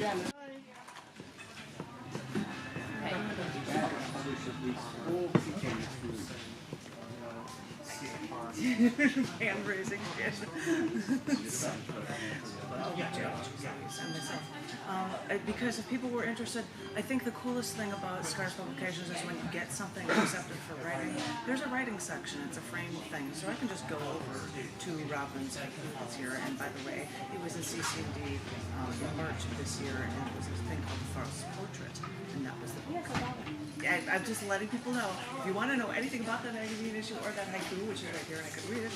Hand raising. Because if people were interested, I think the coolest thing about Scars Publications is when you get something accepted for writing, there's a writing section, it's a frame thing, so I can just go over to Robin's haiku here, and by the way, it was in CC&D in March of this year, and it was a thing called the False Portrait, and that was the book. I'm just letting people know, if you want to know anything about that magazine issue or that haiku, which is right here and I could read it,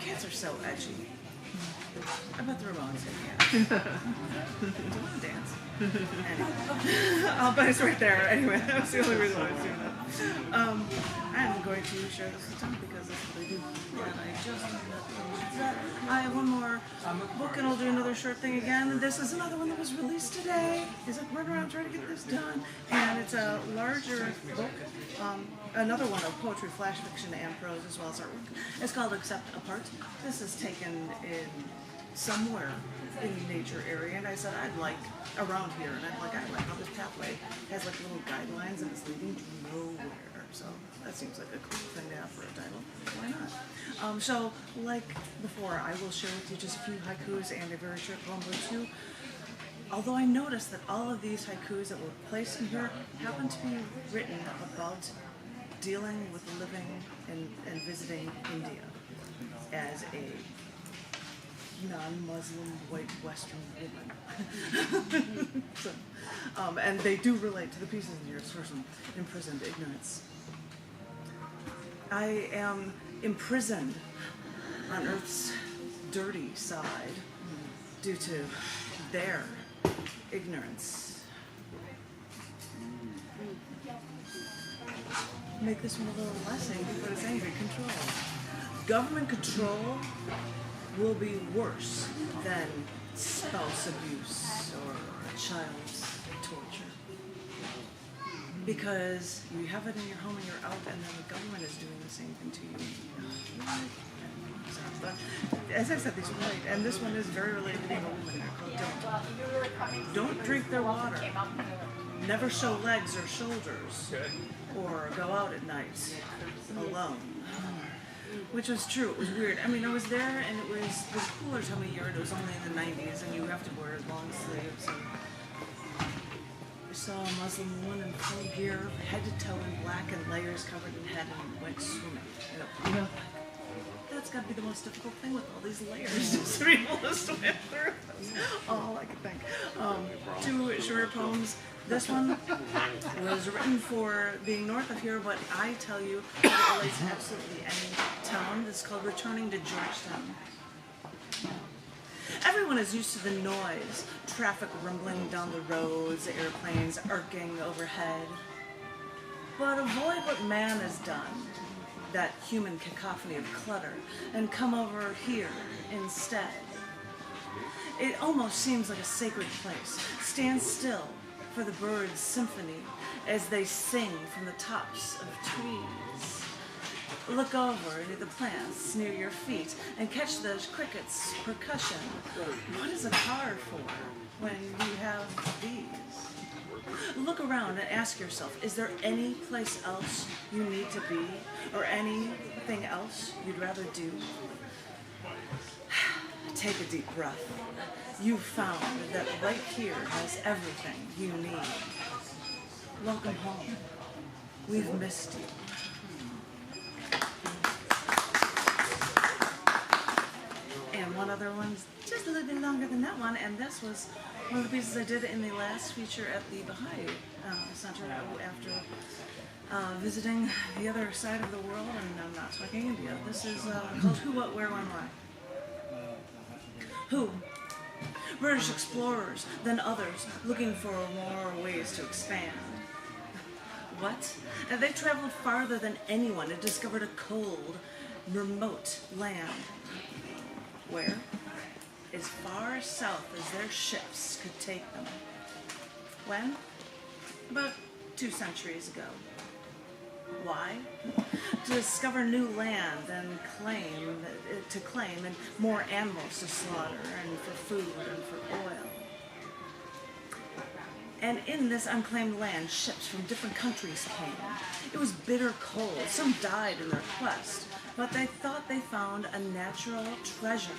kids are so edgy. I bet the Ramones in the Do you want to dance? Anyway. But it's right there. Anyway, that's the only reason why I was doing that. I'm going to share this with them because that's what they do. And I just I have one more book and I'll do another short thing again. And this is another one that was released today. He's like running around trying to get this done. And it's a larger book. Another one of poetry, flash fiction, and prose, as well as artwork. It's called Accept Apart. This is taken in somewhere in the nature area, and I said I'd like around here, and I like how this pathway has like little guidelines and it's leading to nowhere. So that seems like a cool thing to have for a title. Why not? So like before, I will share with you just a few haikus and a very short poem or two. Although I noticed that all of these haikus that were placed in here happen to be written about dealing with living and visiting India as a non-Muslim white Western woman. So, and they do relate to the pieces in here for some imprisoned ignorance. I am imprisoned on Earth's dirty side due to their ignorance. Make this one a little less angry, but it's angry control. Government control will be worse than spouse abuse or a child's torture. Because you have it in your home and you're out, and then the government is doing the same thing to you. But as I said, these are right, and this one is very related to being a woman. Don't drink their water. Never show legs or shoulders, or go out at night alone. Which was true. It was weird. I mean, I was there, and it was cooler time of year. It was only in the 90s, and you have to wear long sleeves. And I saw a Muslim woman in full gear, head to toe in black, and layers covered in head, and went swimming. You know, that's got to be the most difficult thing with all these layers, just to be able to swim through. That's all I could think. Two shorter poems. This one was written for being north of here, but I tell you, it relates to absolutely any town. It's called Returning to Georgetown. Everyone is used to the noise, traffic rumbling down the roads, airplanes arcing overhead. But avoid what man has done, that human cacophony of clutter, and come over here instead. It almost seems like a sacred place. Stand still for the birds' symphony as they sing from the tops of trees. Look over into the plants near your feet and catch the crickets' percussion. What is a car for when you have these? Look around and ask yourself, is there any place else you need to be, or anything else you'd rather do? Take a deep breath. You found that right here has everything you need. Welcome home. We've missed you. And one other one's just a little bit longer than that one, and this was one of the pieces I did in the last feature at the Baha'i Center after visiting the other side of the world, and I'm not talking India. This is called Who, What, Where, When, Why. Who? British explorers, then others, looking for more ways to expand. What? And they traveled farther than anyone and discovered a cold, remote land. Where? As far south as their ships could take them. When? About 2 centuries ago. Why? To discover new land and to claim and more animals to slaughter and for food and for oil. And in this unclaimed land, ships from different countries came. It was bitter cold. Some died in their quest, but they thought they found a natural treasure.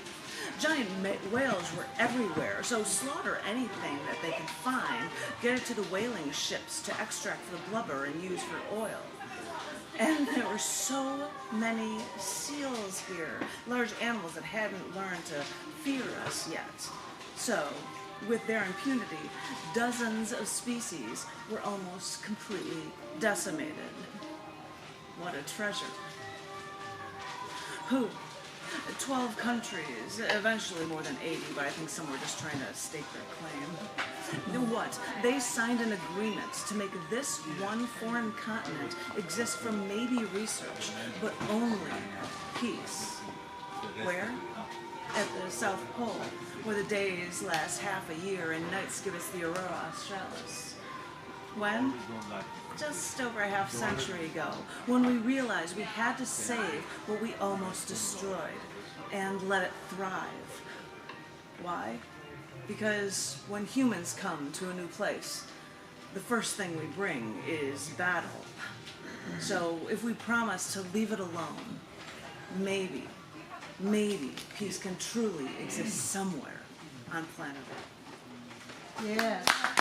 Giant whales were everywhere, so slaughter anything that they could find, get it to the whaling ships to extract the blubber and use for oil. And there were so many seals here, large animals that hadn't learned to fear us yet. So, with their impunity, dozens of species were almost completely decimated. What a treasure. Who? 12 countries, eventually more than 80, but I think some were just trying to stake their claim. What? They signed an agreement to make this one foreign continent exist for maybe research, but only peace. Where? At the South Pole, where the days last half a year and nights give us the aurora australis. When? Just over a half century ago, when we realized we had to save what we almost destroyed and let it thrive. Why? Because when humans come to a new place, the first thing we bring is battle. So if we promise to leave it alone, maybe peace can truly exist somewhere on planet Earth. Yeah.